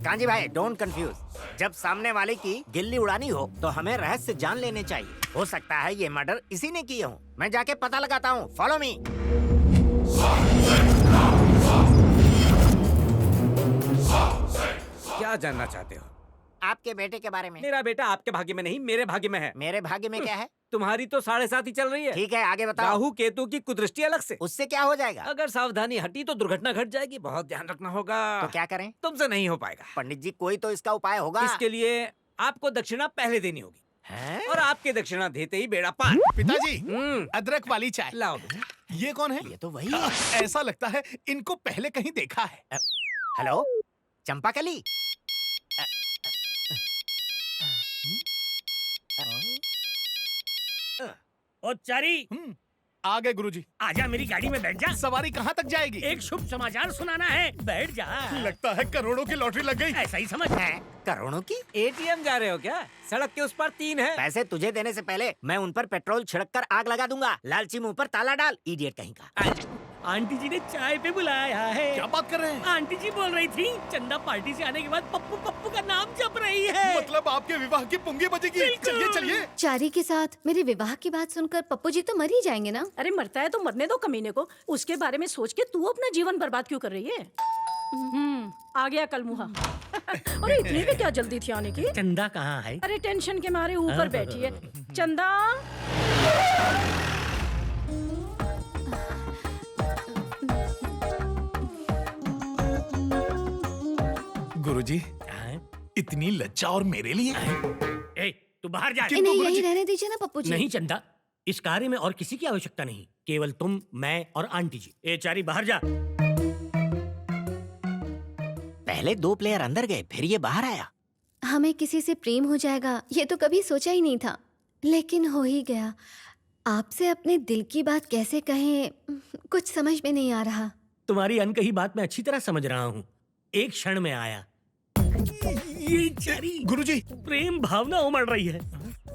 कांजी भाई don't confuse. जब सामने वाले की गिल्ली उड़ानी हो तो हमें रहस्य जान लेने चाहिए। हो सकता है ये मर्डर इसी ने किए हो। मैं जाके पता लगाता हूँ, फॉलो मी। क्या जानना चाहते हो? आपके बेटे के बारे में। मेरा बेटा आपके भाग्य में नहीं, मेरे भाग्य में है। मेरे भाग्य में क्या है? तुम्हारी तो 7.5 ही चल रही है। ठीक है, आगे बताओ। राहु केतु की कुदृष्टि अलग से। उससे क्या हो जाएगा? अगर सावधानी हटी तो दुर्घटना घट जाएगी। बहुत ध्यान रखना होगा। तो क्या करें? तुमसे नहीं हो पाएगा। पंडित जी, कोई तो इसका उपाय होगा। इसके लिए आपको दक्षिणा पहले देनी होगी है? और आपके दक्षिणा देते ही बेड़ा पार। पिताजी, अदरक वाली चाय लाओ बेटा। ये कौन है? ये तो वही है। ऐसा लगता है इनको पहले कहीं देखा है। हेलो, चंपाकली। ओ चारी, आ गए गुरुजी। आजा मेरी गाड़ी में बैठ जा। सवारी कहाँ तक जाएगी? एक शुभ समाचार सुनाना है, बैठ जा। लगता है करोड़ों की लॉटरी लग गई। ऐसा ही समझ। है करोड़ों की? एटीएम जा रहे हो क्या? सड़क के उस पार 3 है। पैसे तुझे देने से पहले मैं उन पर पेट्रोल छिड़क कर आग लगा दूंगा। लालची मुंह पर ताला डाल, इडियट कहीं का। आंटी जी ने चाय पे बुलाया है। क्या बात कर रहे हैं? आंटी जी बोल रही थी चंदा पार्टी से आने के बाद पप्पू पप्पू का नाम जप रही है। मतलब आपके विवाह की पुंगी बजेगी। बिल्कुल। चलिए चलिए। चारी के साथ मेरे विवाह की बात सुनकर पप्पू जी तो मर ही जाएंगे ना। अरे मरता है तो मरने दो कमीने को। उसके बारे में सोच के तू अपना जीवन बर्बाद क्यों कर रही है? आ गया कल मुहा। अरे इतनी भी क्या जल्दी थी आने की? चंदा कहाँ है? अरे टेंशन के मारे ऊपर बैठी है। चंदा, गुरुजी, हाँ? इतनी लज्जा और मेरे लिए? ए, तू बाहर जा। इन्हें यही रहने दीजिए ना पप्पू जी। नहीं चंदा, इस कार्य में और किसी की आवश्यकता नहीं, केवल तुम, मैं और आंटी जी। ए चारी बाहर जा। पहले 2 प्लेयर अंदर गए, फिर ये बाहर आया। हमें किसी से प्रेम हो जाएगा ये तो कभी सोचा ही नहीं था, लेकिन हो ही गया। आपसे अपने दिल की बात कैसे कहें, कुछ समझ में नहीं आ रहा। तुम्हारी अनकही बात मैं अच्छी तरह समझ रहा हूँ। एक क्षण में आया। ये चारी, गुरुजी, प्रेम भावना उमड़ रही है।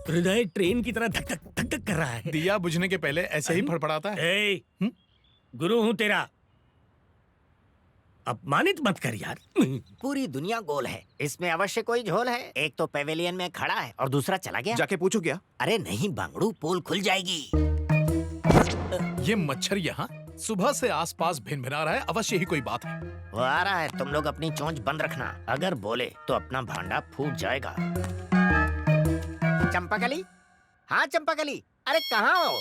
हृदय ट्रेन की तरह धक धक धक धक कर रहा है। दिया बुझने के पहले ऐसे ही फड़फड़ाता है। ए, गुरु हूँ तेरा, अपमानित मत कर यार। पूरी दुनिया गोल है, इसमें अवश्य कोई झोल है। एक तो पेवेलियन में खड़ा है और दूसरा चला गया। जाके पूछो क्या? अरे नहीं बांगड़ू, पोल खुल जाएगी। ये मच्छर यहाँ सुबह से आसपास भिनभिना रहा है, अवश्य ही कोई बात है। वो आ रहा है, तुम लोग अपनी चोंच बंद रखना। अगर बोले तो अपना भांडा फूट जाएगा। चंपाकली, हाँ चंपाकली, अरे कहाँ हो?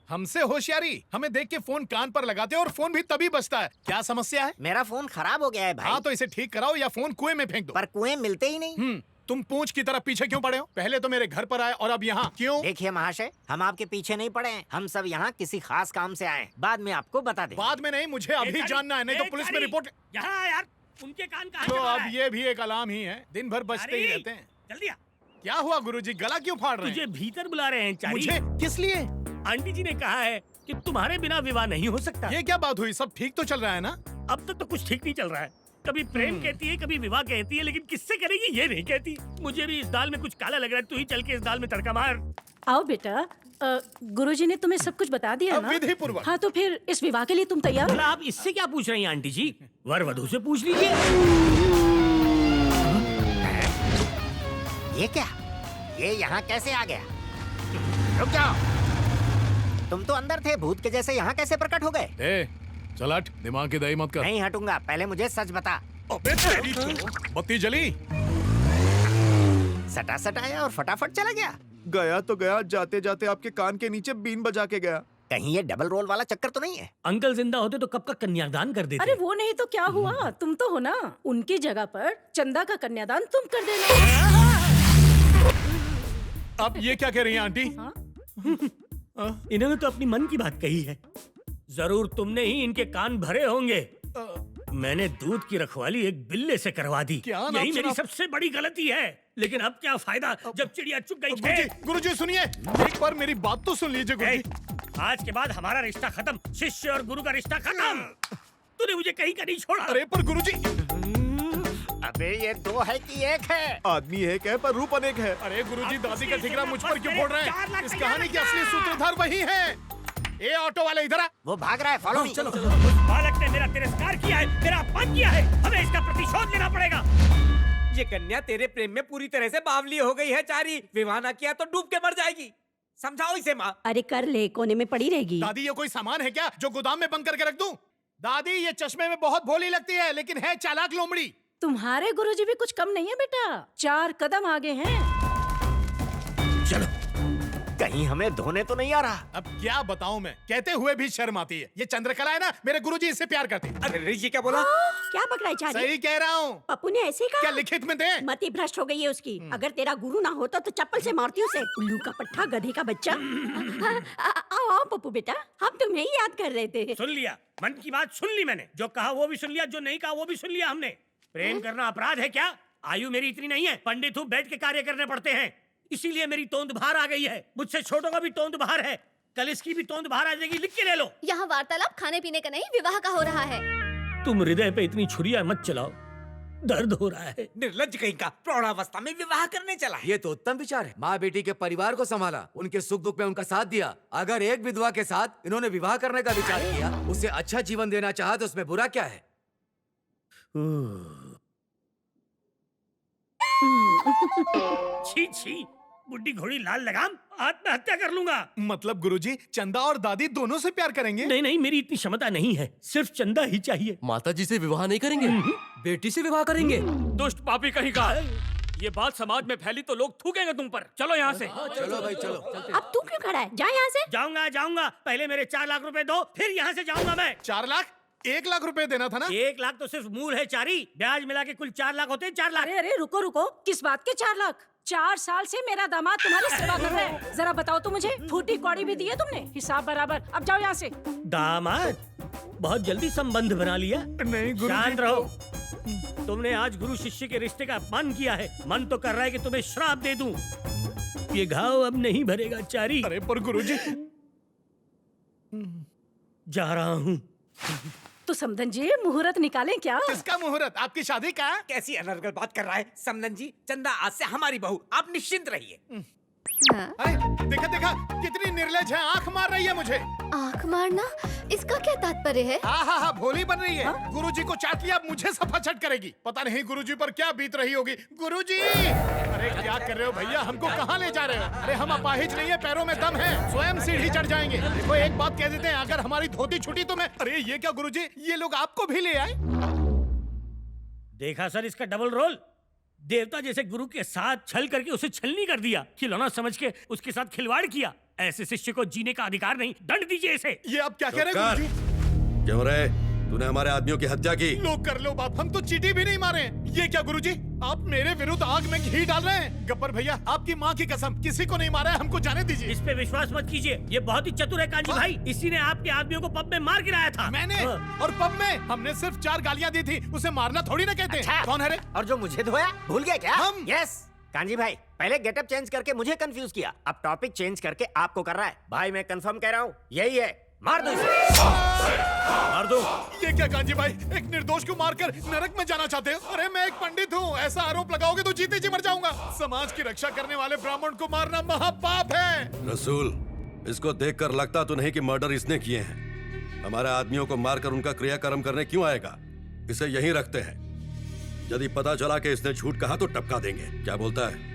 हमसे होशियारी, हमें देख के फोन कान पर लगाते हो और फोन भी तभी बजता है। क्या समस्या है? मेरा फोन खराब हो गया है भाई। हाँ तो इसे ठीक कराओ या फोन कुएं में फेंक दो। पर कुएं मिलते ही नहीं। तुम पूंछ की तरह पीछे क्यों पड़े हो? पहले तो मेरे घर पर आए और अब यहाँ क्यों? देखिए महाशय, हम आपके पीछे नहीं पड़े हैं। हम सब यहाँ किसी खास काम से आए हैं। बाद में आपको बता दें। बाद में नहीं, मुझे अभी जानना है, नहीं तो पुलिस में रिपोर्ट। यहाँ यार, उनके कान कहाँ तो चबा रहा अब है? ये भी एक अलार्म ही है, दिन भर बजते ही रहते हैं। जल्दी आ। क्या हुआ गुरुजी, गला क्यों फाड़ रहे तुझे हैं? भीतर बुला रहे हैं चारी। मुझे किस लिए? आंटी जी ने कहा है कि तुम्हारे बिना विवाह नहीं हो सकता। ये क्या बात हुई? सब ठीक तो चल रहा है ना? अब तक तो कुछ ठीक नहीं चल रहा है। कभी प्रेम कहती है, कभी विवाह कहती है, लेकिन किससे करेगी ये नहीं कहती। मुझे भी इस दाल में कुछ काला लग रहा है। तू ही चल के इस दाल में तड़का मार। आओ बेटा। गुरुजी ने तुम्हें सब कुछ बता दिया अब ना? विधि पूर्वक। हाँ तो फिर इस विवाह के लिए तुम तैयार हो? भला आप इससे क्या पूछ रही हैं आंटी जी? वर वधू से पूछ लीजिए। ये क्या? ये यहाँ कैसे आ गया? रुक जाओ, तुम तो अंदर थे, भूत के जैसे यहाँ कैसे प्रकट हो गए? ए, चल हट, दिमाग की दही मत कर। नहीं हटूंगा, पहले मुझे सच बता। अबे तेरी तो बत्ती जली। सटा सटाया और फटाफट चला गया। गया तो गया, जाते जाते आपके कान के नीचे बीन बजा के गया। कहीं ये डबल रोल वाला चक्कर तो नहीं है? अंकल जिंदा होते तो कब का कन्यादान कर देते। अरे वो नहीं तो क्या हुआ, तुम तो हो ना। उनकी जगह पर चंदा का कन्यादान तुम कर देना। अब ये क्या कह रही हैं आंटी? इन्होंने तो अपनी मन की बात कही है। जरूर तुमने ही इनके कान भरे होंगे। मैंने दूध की रखवाली एक बिल्ले से करवा दी। क्या नाम यही मेरी सुना? सबसे बड़ी गलती है। लेकिन अब क्या फायदा जब चिड़िया चुग गई गुरुजी, खेत। गुरुजी सुनिए, एक बार मेरी बात तो सुन लीजिए ए, गुरुजी। आज के बाद हमारा रिश्ता खत्म। शिष्य और गुरु का रिश्ता खत्म। तूने मुझे कहीं का नहीं छोड़ा। अरे पर गुरुजी। अबे ये 2 है कि 1 है? आदमी एक है पर रूप अनेक है। अरे गुरुजी, अब दादी का उसकी ठिकरा मुझ पर क्यों फोड़ रहे 4 हैं? लाख इस तैयार कहानी के रखना। असली सूत्रधार वही है। ए ऑटो वाले इधर आ। वो भाग रहा है, फॉलो मी। चलो उस बालक ने मेरा तिरस्कार किया है, मेरा अपमान किया है, हमें इसका प्रतिशोध लेना पड़ेगा। ये कन्या तेरे प्रेम में पूरी तरह से बावली हो गई है चारी। विवाह ना किया तो डूब के मर जाएगी। समझाओ इसे माँ। अरे कर ले, कोने में पड़ी रहेगी। दादी ये कोई सामान है क्या जो गोदाम में बंद करके रख दूं? दादी ये चश्मे में बहुत भोली लगती है लेकिन है चालाक लोमड़ी। तुम्हारे गुरुजी भी कुछ कम नहीं है बेटा, 4 कदम आगे हैं। चलो, कहीं हमें धोने तो नहीं आ रहा। अब क्या बताऊं मैं, कहते हुए भी शर्म आती है। ये चंद्रकला है ना, मेरे गुरुजी इससे प्यार करते हैं। अरे ऋषि क्या बोला? क्या पकड़ाई चारी? सही कह रहा हूँ। पप्पू ने ऐसे ही क्या कहा? लिखित में दे? मति भ्रष्ट हो गई है उसकी। अगर तेरा गुरु ना होता तो चप्पल से मारती उसे। उल्लू का पट्टा, गधे का बच्चा। आओ आओ पप्पू बेटा, हम तुम्हें ही याद कर रहे थे। सुन लिया, मन की बात सुन ली मैंने। जो कहा वो भी सुन लिया, जो नहीं कहा वो भी सुन लिया हमने। प्रेम करना अपराध है क्या? आयु मेरी इतनी नहीं है, पंडित हूँ, बैठ के कार्य करने पड़ते हैं। इसीलिए मेरी तोंद बाहर आ गई है। मुझसे छोटों का भी तोंद बाहर है, कल इसकी भी तोंद बाहर आ जाएगी। लिख के ले लो। यहाँ वार्तालाप खाने पीने का नहीं, विवाह का हो रहा है। तुम हृदय पे इतनी छुरियां मत चलाओ, दर्द हो रहा है। निर्लज कहीं का, प्रौढ़ावस्था में विवाह करने चला है। ये तो उत्तम विचार है। माँ बेटी के परिवार को संभाला, उनके सुख दुख में उनका साथ दिया। अगर एक विधवा के साथ इन्होंने विवाह करने का विचार किया, उसे अच्छा जीवन देना चाहा तो उसमें बुरा क्या है? छी छी, बुड्ढी घोड़ी लाल लगाम, आत्महत्या कर लूंगा। मतलब गुरुजी चंदा और दादी दोनों से प्यार करेंगे? नहीं नहीं, मेरी इतनी क्षमता नहीं है, सिर्फ चंदा ही चाहिए। माता जी से विवाह नहीं करेंगे, बेटी से विवाह करेंगे। दुष्ट पापी कहीं का। ये बात समाज में फैली तो लोग थूकेंगे तुम पर। चलो यहाँ से। चलो भाई चलो। अब तू क्यों खड़ा है? जा यहाँ से। जाऊंगा जाऊंगा, पहले मेरे 4 लाख रुपए दो, फिर यहाँ से जाऊंगा मैं। 4 लाख? 1 लाख रुपए देना था ना? 1 लाख तो सिर्फ मूल है चारी, ब्याज मिला के कुल 4 लाख होते हैं। 4 लाख। अरे अरे रुको रुको, किस बात के 4 लाख? 4 साल से मेरा दामाद तुम्हारी सेवा कर रहा है। जरा बताओ तो मुझे, फूटी कौड़ी भी दी है तुमने, हिसाब बराबर। अब जाओ यहाँ से। दामाद, बहुत जल्दी संबंध बना लिया। नहीं गुरुजी। शांत रहो। तुमने आज गुरु शिष्य के रिश्ते का अपमान किया है। मन तो कर रहा है कि तुम्हें श्राप दे दूं। ये घाव अब नहीं भरेगा चारी। अरे पर गुरुजी। जा रहा हूँ। तो समधन जी मुहूर्त निकालें क्या? किसका मुहूर्त? आपकी शादी का? कैसी अनर्गल बात कर रहा है समदन जी। चंदा आज से हमारी बहू, आप निश्चिंत रहिए। हाँ? अरे देखा देखा कितनी निर्लज है, आंख मार रही है मुझे। आँख मारना, इसका क्या तात्पर्य है? हाँ भोली बन रही है। गुरुजी को चाट लिया, अब मुझे सफाचट करेगी। पता नहीं गुरुजी पर क्या बीत रही होगी। गुरुजी! अरे क्या कर रहे हो भैया, हमको कहाँ ले जा रहे हो? अरे हम अपाहिज नहीं है, पैरों में दम है, स्वयं सीढ़ी चढ़ जाएंगे। देखो एक बात कह देते हैं, अगर हमारी धोती छूटी तो मैं। अरे ये क्या गुरुजी, ये लोग आपको भी ले आए? देखा सर इसका डबल रोल। देवता जैसे गुरु के साथ छल करके उसे छलनी कर दिया, खिलौना समझ के उसके साथ खिलवाड़ किया। ऐसे शिष्य को जीने का अधिकार नहीं, दंड दीजिए इसे। ये आप क्या कह रहे हैं गुरुजी? क्यों रे? तूने हमारे आदमियों की हत्या की। लो कर लो बाप, हम तो चीटी भी नहीं मारे। ये क्या गुरुजी, आप मेरे विरुद्ध आग में घी डाल रहे हैं? गब्बर भैया, आपकी माँ की कसम, किसी को नहीं मारा है, हमको जाने दीजिए। इस पे विश्वास मत कीजिए, ये बहुत ही चतुर है कांजी भाई। इसी ने आपके आदमियों को पब में मार गिराया था। मैंने? हाँ। और पब में हमने सिर्फ 4 गालियां दी थी, उसे मारना थोड़ी ना कहते। अच्छा। कौन है रे? और जो मुझे धोया, भूल गया क्या? हम? यस। कांजी भाई पहले गेटअप चेंज करके मुझे कंफ्यूज किया, अब टॉपिक चेंज करके आपको कर रहा है। भाई मैं कंफर्म कह रहा हूँ, यही है। मार दो इसे। मार दो। ये क्या कांजी भाई, एक निर्दोष को मारकर नरक में जाना चाहते हो? अरे मैं एक पंडित हूँ, ऐसा आरोप लगाओगे तो जीते जी मर जाऊंगा। समाज की रक्षा करने वाले ब्राह्मण को मारना महापाप है। रसूल, इसको देखकर लगता तो नहीं कि मर्डर इसने किए हैं। हमारे आदमियों को मारकर उनका क्रियाकर्म करने क्यों आएगा? इसे यहीं रखते हैं। यदि पता चला कि इसने झूठ कहा तो टपका देंगे। क्या बोलता है?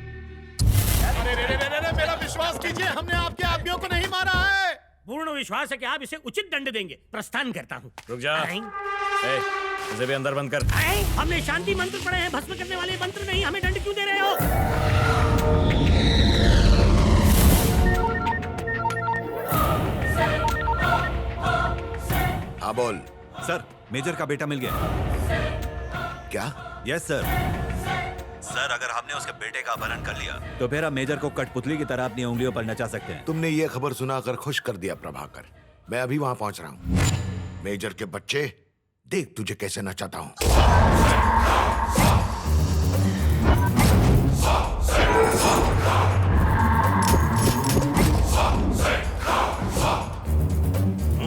अरे मेरा विश्वास कीजिए, हमने आपके आदमियों को नहीं मारा है। पूर्ण विश्वास है कि आप इसे उचित दंड देंगे। प्रस्थान करता हूँ। रुक जा। इसे भी अंदर बंद कर। हमने शांति मंत्र पढ़े हैं, भस्म करने वाले मंत्र नहीं। हमें दंड क्यों दे रहे हो? हाँ बोल। सर, मेजर का बेटा मिल गया। क्या? Yes sir. सर, अगर हमने उसके बेटे का अपहरण कर लिया तो फिर आप मेजर को कठपुतली की तरह अपनी उंगलियों पर नचा सकते हैं। तुमने ये खबर सुनाकर खुश कर दिया प्रभाकर। मैं अभी वहां पहुंच रहा हूँ। मेजर के बच्चे, देख तुझे कैसे नचाता हूँ।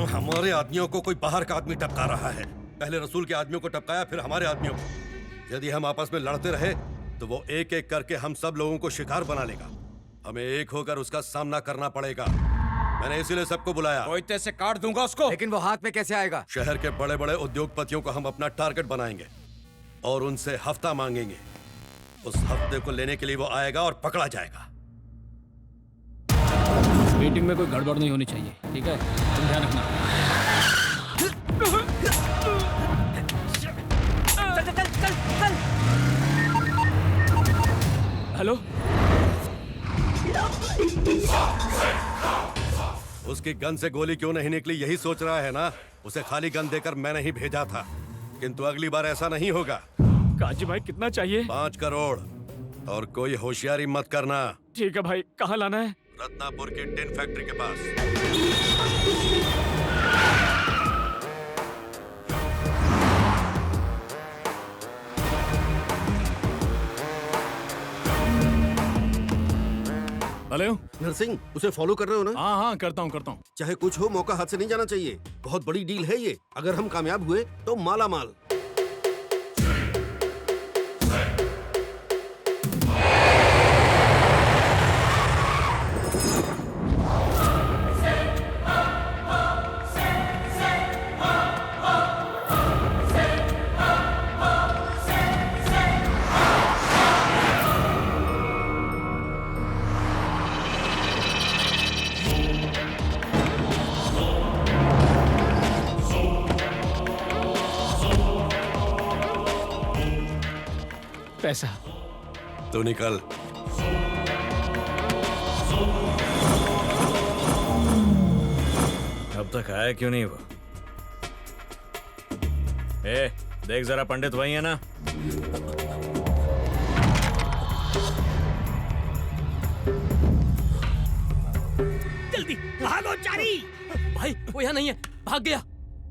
हमारे आदमियों को कोई बाहर का आदमी टपका रहा है। पहले रसूल के आदमियों को टपकाया, फिर हमारे आदमियों को। यदि हम आपस में लड़ते रहे तो वो एक एक करके हम सब लोगों को शिकार बना लेगा। हमें एक होकर उसका सामना करना पड़ेगा। मैंने इसीलिए सबको बुलाया। कोई तेरे से काट दूंगा उसको। लेकिन वो हाथ में कैसे आएगा? शहर के बड़े बड़े उद्योगपतियों को हम अपना टारगेट बनाएंगे और उनसे हफ्ता मांगेंगे। उस हफ्ते को लेने के लिए वो आएगा और पकड़ा जाएगा। मीटिंग में कोई गड़बड़ नहीं होनी चाहिए, ठीक है? तुम ध्यान रखना। हेलो, उसकी गन से गोली क्यों नहीं निकली यही सोच रहा है ना? उसे खाली गन देकर मैंने ही भेजा था, किंतु अगली बार ऐसा नहीं होगा। काजी भाई कितना चाहिए? 5 करोड़। और कोई होशियारी मत करना। ठीक है भाई, कहाँ लाना है? रत्नापुर की टिन फैक्ट्री के पास। हेलो नरसिंह, उसे फॉलो कर रहे हो ना? हाँ हाँ करता हूँ। चाहे कुछ हो, मौका हाथ से नहीं जाना चाहिए। बहुत बड़ी डील है ये। अगर हम कामयाब हुए तो माला माल। पैसा तू निकल। अब तक आया क्यों नहीं वो? देख जरा, पंडित वही है ना? जल्दी भागो चारी। भाई वो यहाँ नहीं है, भाग गया।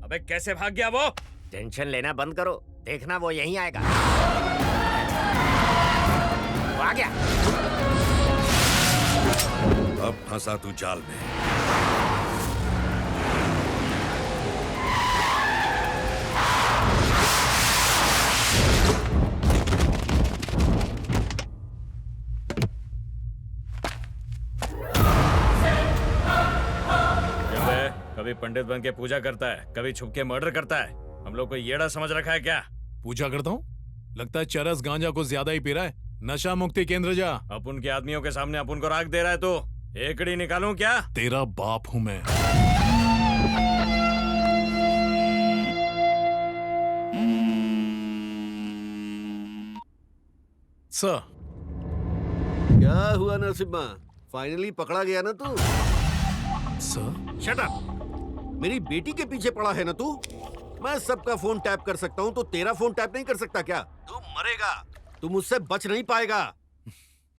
अबे कैसे भाग गया वो? टेंशन लेना बंद करो, देखना वो यहीं आएगा। वो आ गया। अब फंसा तू जाल में। कभी पंडित बन के पूजा करता है, कभी छुप के मर्डर करता है। हम लोग को येड़ा समझ रखा है क्या? पूजा करता हूँ? लगता है चरस गांजा को ज्यादा ही पी रहा है। नशा मुक्ति केंद्र जा। अपन के आदमियों के सामने अपन को राख दे रहा है तो एकड़ी निकालूं क्या? तेरा बाप हूँ मैं। सर, क्या हुआ नरसिम्हा? फाइनली पकड़ा गया ना तू? Sir, shut up! मेरी बेटी के पीछे पड़ा है ना तू? मैं सबका फोन टैप कर सकता हूँ तो तेरा फोन टैप नहीं कर सकता क्या? तू मरेगा, तू मुझसे बच नहीं पाएगा।